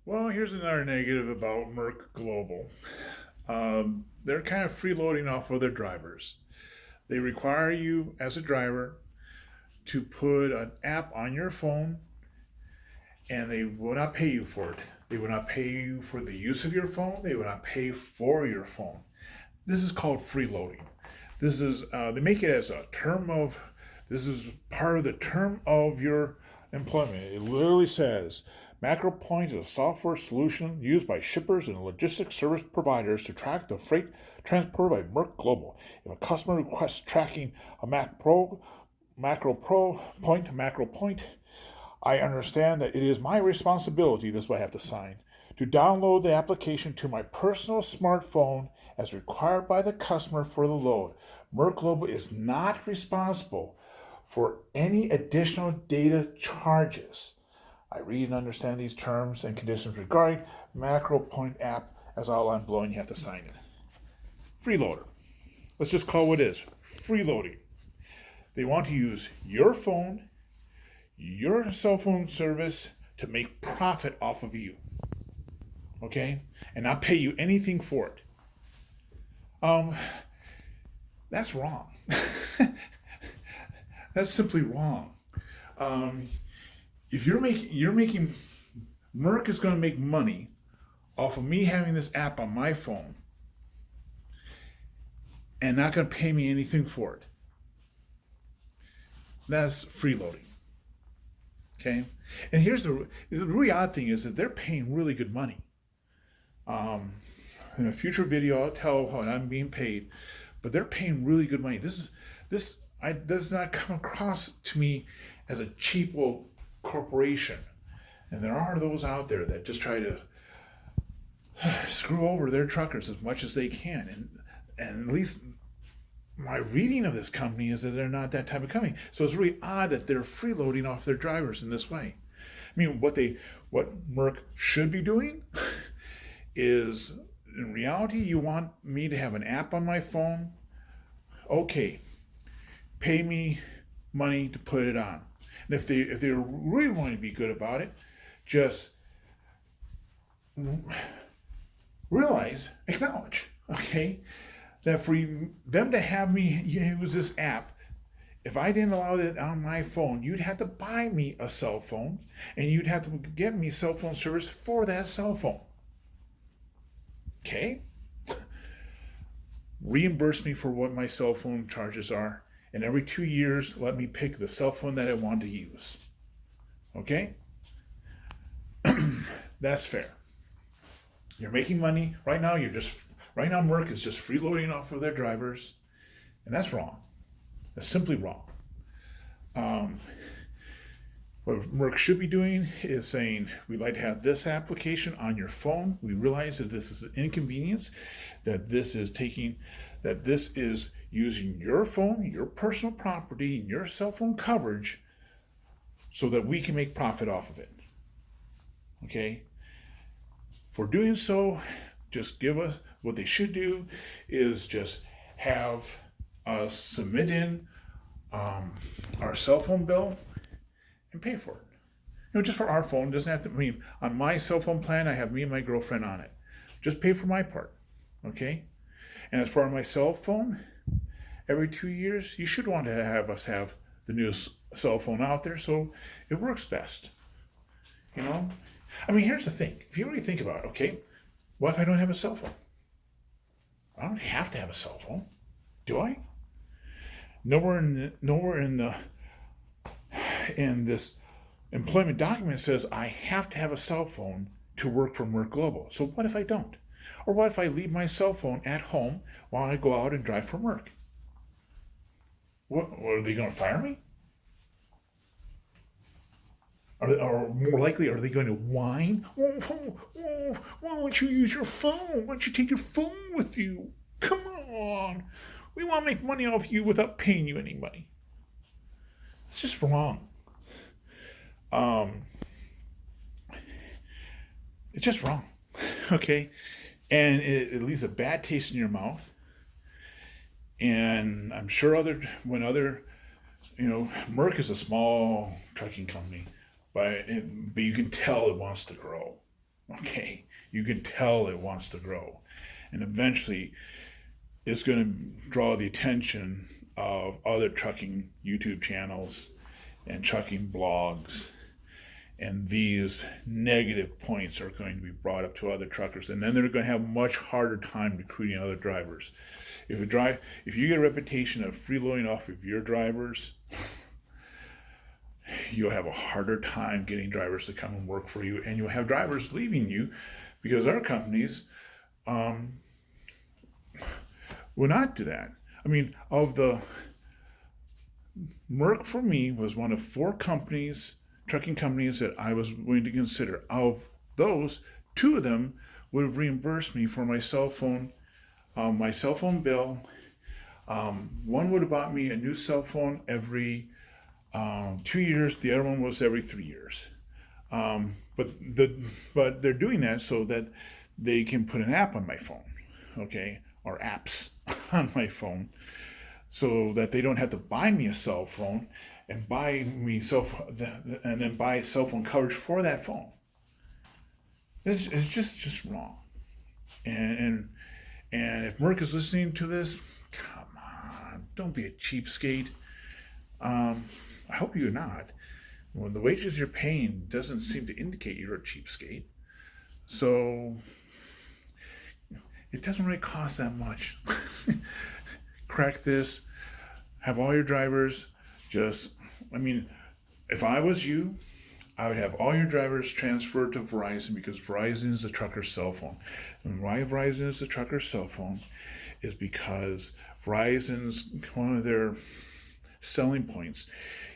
Well, here's another negative about Merck Global. They're kind of freeloading off of their drivers. They require you as a driver to put an app on your phone, and they will not pay you for it. They will not pay you for the use of your phone. They will not pay for your phone. This is called freeloading. They make it as a term of, this is part of the term of your employment. It literally says MacroPoint is a software solution used by shippers and logistics service providers to track the freight transported by Merck Global. If a customer requests tracking a macro point, I understand that it is my responsibility, this is what I have to sign, to download the application to my personal smartphone as required by the customer for the load. Merck Global is not responsible for any additional data charges. I read and understand these terms and conditions regarding MacroPoint app as outlined below, and you have to sign it. Freeloader. Let's just call what it is. Freeloading. They want to use your phone, your cell phone service to make profit off of you. Okay? And not pay you anything for it. Um, that's wrong. That's simply wrong. Um, if you're making Merck is going to make money off of me having this app on my phone and not going to pay me anything for it. That's freeloading. Okay, and here's the really odd thing is that they're paying really good money. In a future video, I'll tell how I'm being paid, but they're paying really good money. This does not come across to me as a cheap little corporation, and there are those out there that just try to screw over their truckers as much as they can, and at least my reading of this company is that they're not that type of company. So it's really odd that they're freeloading off their drivers in this way. I mean, what Merck should be doing is, in reality, you want me to have an app on my phone. Okay, pay me money to put it on. And if they really want to be good about it, just acknowledge, okay, that for them to have me use this app, if I didn't allow it on my phone, you'd have to buy me a cell phone, and you'd have to get me cell phone service for that cell phone. Okay? Reimburse me for what my cell phone charges are, and every 2 years, let me pick the cell phone that I want to use. Okay? That's fair. You're making money right now. Right now. Merck is just freeloading off of their drivers, and that's wrong. That's simply wrong. What Merck should be doing is saying, we'd like to have this application on your phone. We realize that this is an inconvenience, that this is using your phone, your personal property, and your cell phone coverage so that we can make profit off of it. Okay? For doing so, just give us what they should do is just have us submit in our cell phone bill and pay for it. Just for our phone. It doesn't have to. I mean, on my cell phone plan, I have me and my girlfriend on it. Just pay for my part, okay? And as far as my cell phone, every 2 years, you should want to have us have the newest cell phone out there, so it works best. I mean, here's the thing. If you really think about it, okay, what if I don't have a cell phone? I don't have to have a cell phone, do I? Nowhere in this employment document says I have to have a cell phone to work for Merck Global. So what if I don't? Or what if I leave my cell phone at home while I go out and drive for Merck? What are they going to fire me? Or more likely, are they going to whine? Why don't you use your phone? Why don't you take your phone with you? Come on. We want to make money off you without paying you any money. It's just wrong. It's just wrong. Okay? And it leaves a bad taste in your mouth. And I'm sure Merck is a small trucking company, but you can tell it wants to grow. Okay, you can tell it wants to grow, and eventually it's going to draw the attention of other trucking YouTube channels and trucking blogs, and these negative points are going to be brought up to other truckers, and then they're going to have a much harder time recruiting other drivers. If you get a reputation of freeloading off of your drivers, you'll have a harder time getting drivers to come and work for you, and you'll have drivers leaving you because our companies will not do that. I mean, Merck for me was one of 4 trucking companies that I was willing to consider. Of those, 2 of them would have reimbursed me for my cell phone bill. One would have bought me a new cell phone every 2 years. The other one was every 3 years. But they're doing that so that they can put an app on my phone, okay, or apps on my phone, so that they don't have to buy me a cell phone and then buy cell phone coverage for that phone. This is just wrong. And if Merck is listening to this, come on, don't be a cheapskate. I hope you're not. Well, the wages you're paying doesn't seem to indicate you're a cheapskate. So it doesn't really cost that much. Crack this, have all your drivers if I was you, I would have all your drivers transferred to Verizon, because Verizon is the trucker's cell phone. And why Verizon is the trucker's cell phone is because Verizon's, one of their selling points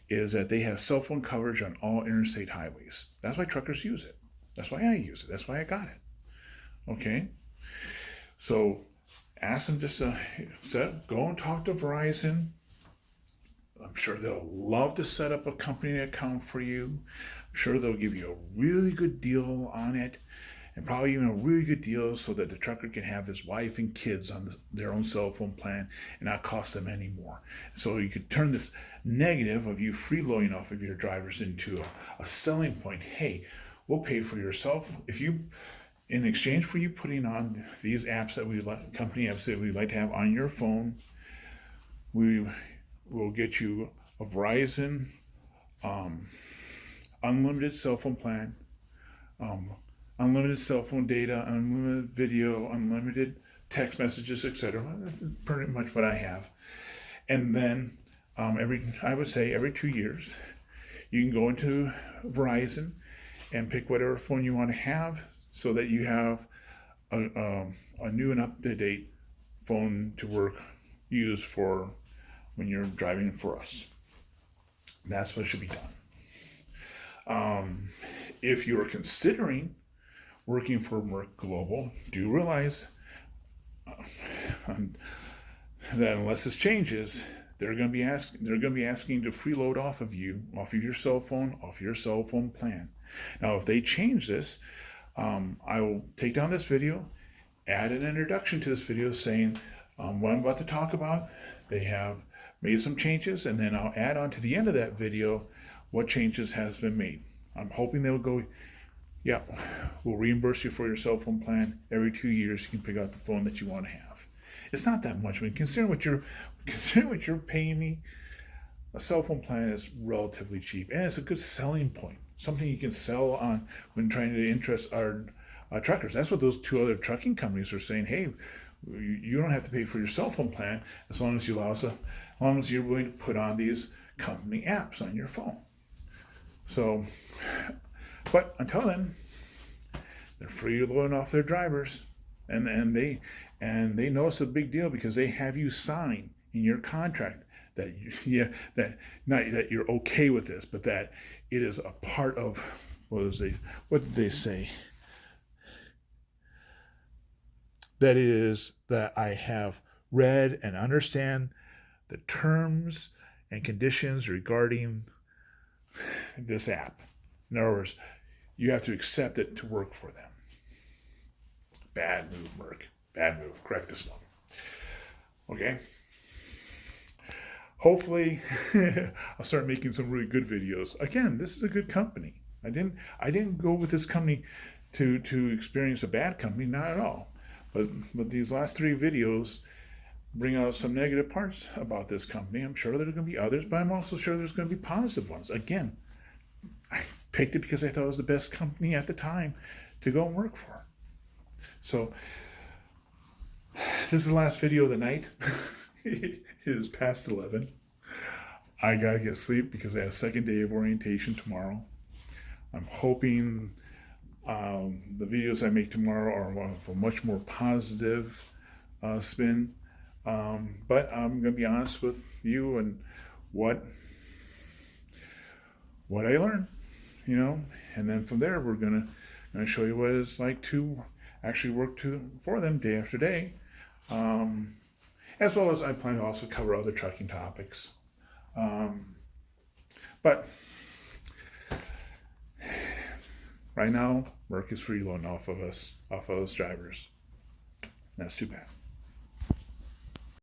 is that they have cell phone coverage on all interstate highways. That's why truckers use it. That's why I use it. That's why I got it. Okay? So ask them just to go and talk to Verizon. I'm sure they'll love to set up a company account for you. I'm sure they'll give you a really good deal on it, and probably even a really good deal so that the trucker can have his wife and kids on their own cell phone plan and not cost them any more. So you could turn this negative of you freeloading off of your drivers into a selling point. Hey, we'll pay for your cell phone. In exchange for you putting on these apps company apps that we'd like to have on your phone, we will get you a Verizon unlimited cell phone plan, unlimited cell phone data, unlimited video, unlimited text messages, etc. That's pretty much what I have. And then every 2 years, you can go into Verizon and pick whatever phone you want to have, so that you have a new and up-to-date phone to use for when you're driving for us. That's what should be done. If you're considering working for Merx Global, do realize that unless this changes, they're going to be asking to freeload off of your cell phone plan. Now, if they change this, I will take down this video, add an introduction to this video saying what I'm about to talk about. They have made some changes, and then I'll add on to the end of that video what changes has been made. I'm hoping they'll go, yeah, we'll reimburse you for your cell phone plan. Every 2 years, you can pick out the phone that you want to have. It's not that much. I mean, considering what you're paying me, a cell phone plan is relatively cheap, and it's a good selling point. Something you can sell on when trying to interest our truckers. That's what those 2 other trucking companies are saying. Hey, you don't have to pay for your cell phone plan as long as you're willing to put on these company apps on your phone. So, but until then, they're freeloading off their drivers, and they know it's a big deal because they have you sign in your contract that you're okay with this, but that it is a part of what did they say? That is that I have read and understand the terms and conditions regarding this app. In other words, you have to accept it to work for them. Bad move, Merck. Bad move. Correct this one. Okay. Hopefully, I'll start making some really good videos. Again, this is a good company. I didn't go with this company to experience a bad company, not at all. But these last 3 videos bring out some negative parts about this company. I'm sure there are going to be others, but I'm also sure there's going to be positive ones. Again, I picked it because I thought it was the best company at the time to go and work for. So this is the last video of the night. It is past 11. I gotta get sleep because I have a second day of orientation tomorrow. I'm hoping the videos I make tomorrow are of a much more positive spin. But I'm gonna be honest with you and what I learned, and then from there we're gonna show you what it's like to actually work for them day after day, as well as I plan to also cover other trucking topics. But right now, Merx is freeloading off of us drivers. That's too bad.